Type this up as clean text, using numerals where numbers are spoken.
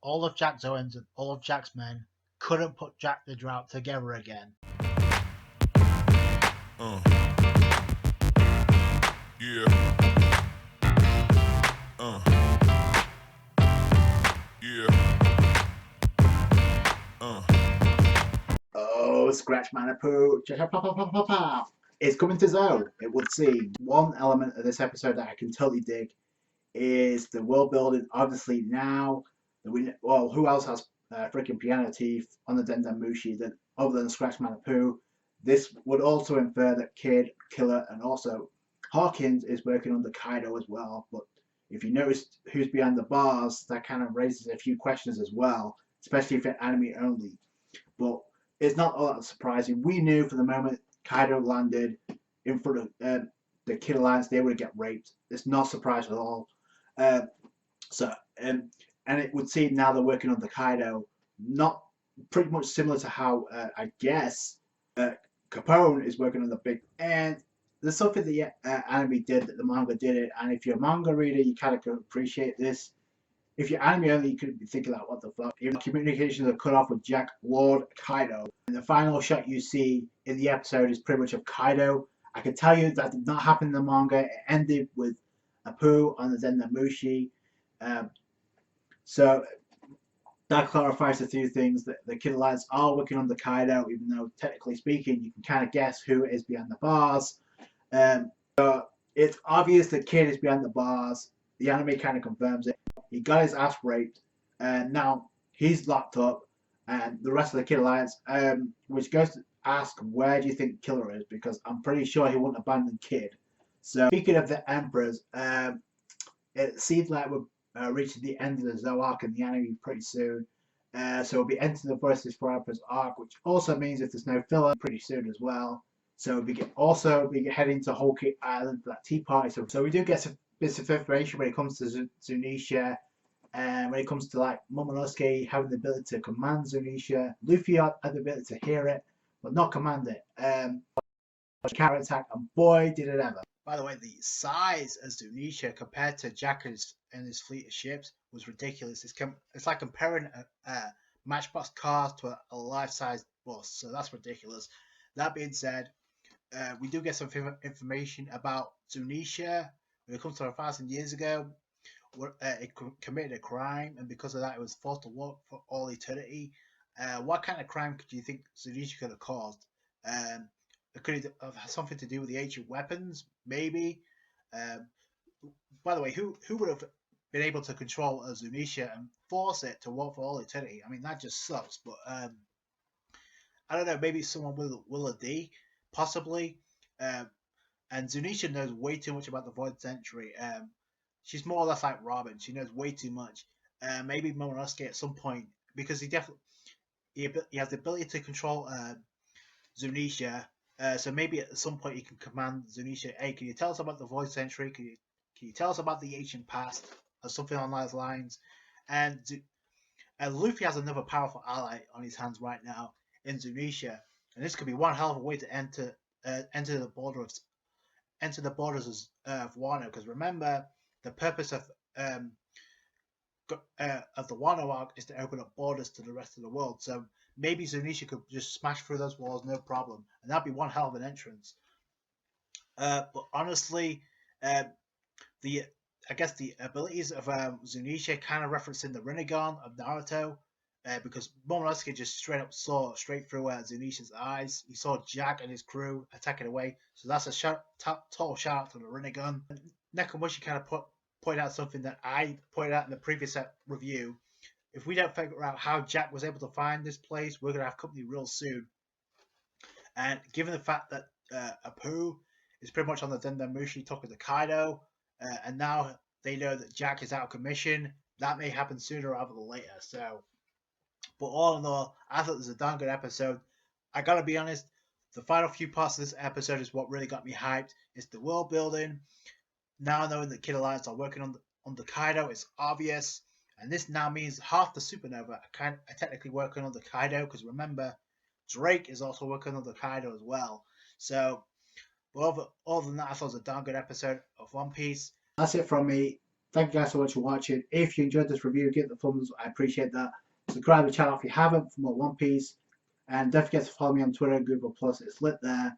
all of Jack's Owens and all of Jack's men couldn't put Jack the Drought together again. Yeah. Oh, Scratch Manapoo. It's coming to Zone. It would seem. One element of this episode that I can totally dig is the world building. Obviously, now that who else has freaking piano teeth on the Dendamushi other than Scratch Manapoo? This would also infer that Kid, Killer, and also Hawkins is working on the Kaido as well. But if you notice who's behind the bars, that kind of raises a few questions as well, especially if it's anime only. But it's not all that surprising. We knew from the moment Kaido landed in front of the Kid Alliance, they would get raped. It's not a surprise at all. And it would seem now they're working on the Kaido, not pretty much similar to how I guess Capone is working on the big. And there's something the anime did that the manga did, and if you're a manga reader, you kind of can appreciate this. If you're anime only, you could be thinking like, what the fuck? Even communications are cut off with Jack, Lord, Kaido. And the final shot you see in the episode is pretty much of Kaido. I can tell you that did not happen in the manga. It ended with Apu on the Dendamushi. So that clarifies a few things. That the Kid Alliance are working on the Kaido, even though technically speaking, you can kind of guess who is behind the bars. So it's obvious that Kid is behind the bars. The anime kind of confirms it. He got his ass raped, and now he's locked up, and the rest of the Kid Alliance, which goes to ask, where do you think Killer is? Because I'm pretty sure he wouldn't abandon Kid. So speaking of the Emperors, it seems like we're reaching the end of the Zou arc in the anime pretty soon. So we'll be entering the Versus for Emperors arc, which also means if there's no filler, pretty soon as well. So we can also be heading to Whole Cake Island for that tea party. So we do get some bits of information when it comes to Zounisha, and when it comes to like Momonosuke having the ability to command Zounisha. Luffy had the ability to hear it, but not command it. Counter attack, and boy did it ever. By the way, the size of Zounisha compared to Jack and his fleet of ships was ridiculous. It's like comparing a Matchbox cars to a life-size bus, so that's ridiculous. That being said, we do get some information about Zounisha. When it comes to 1,000 years ago, it committed a crime, and because of that, it was forced to work for all eternity. What kind of crime could you think Zounisha could have caused? Could it have something to do with the ancient weapons? Maybe. By the way, who would have been able to control Zounisha and force it to work for all eternity? I mean, that just sucks. But I don't know. Maybe someone will a D, possibly. And Zounisha knows way too much about the Void Century. She's more or less like Robin. She knows way too much. Maybe Momonosuke at some point, because he has the ability to control Zounisha. So maybe at some point he can command Zounisha. Hey, can you tell us about the Void Century? Can you tell us about the ancient past, or something on those lines? And Luffy has another powerful ally on his hands right now in Zounisha, and this could be one hell of a way to enter the borders of Wano. Because remember, the purpose of the Wano arc is to open up borders to the rest of the world. So maybe Zounisha could just smash through those walls, no problem, and that'd be one hell of an entrance. But honestly, I guess the abilities of Zounisha kind of referencing the Rinnegan of Naruto, because Momonosuke just straight up saw straight through Zunisha's eyes. He saw Jack and his crew attacking away, so that's a total shout out to the Rinnegan. Nekomushi kind of point out something that I pointed out in the previous review. If we don't figure out how Jack was able to find this place, we're going to have company real soon. And given the fact that Apu is pretty much on the Dendamushi talking to Kaido, and now they know that Jack is out of commission, that may happen sooner rather than later. So, but all in all, I thought it was a darn good episode. I gotta be honest, the final few parts of this episode is what really got me hyped. It's the world building. Now knowing that Kid Alliance are working on the Kaido, it's obvious. And this now means half the Supernova are technically working on the Kaido, because remember, Drake is also working on the Kaido as well. So, but other than that, I thought it was a darn good episode of One Piece. That's it from me. Thank you guys so much for watching. If you enjoyed this review, give it the thumbs. I appreciate that. Subscribe to the channel if you haven't for more One Piece. And don't forget to follow me on Twitter and Google+. It's lit there.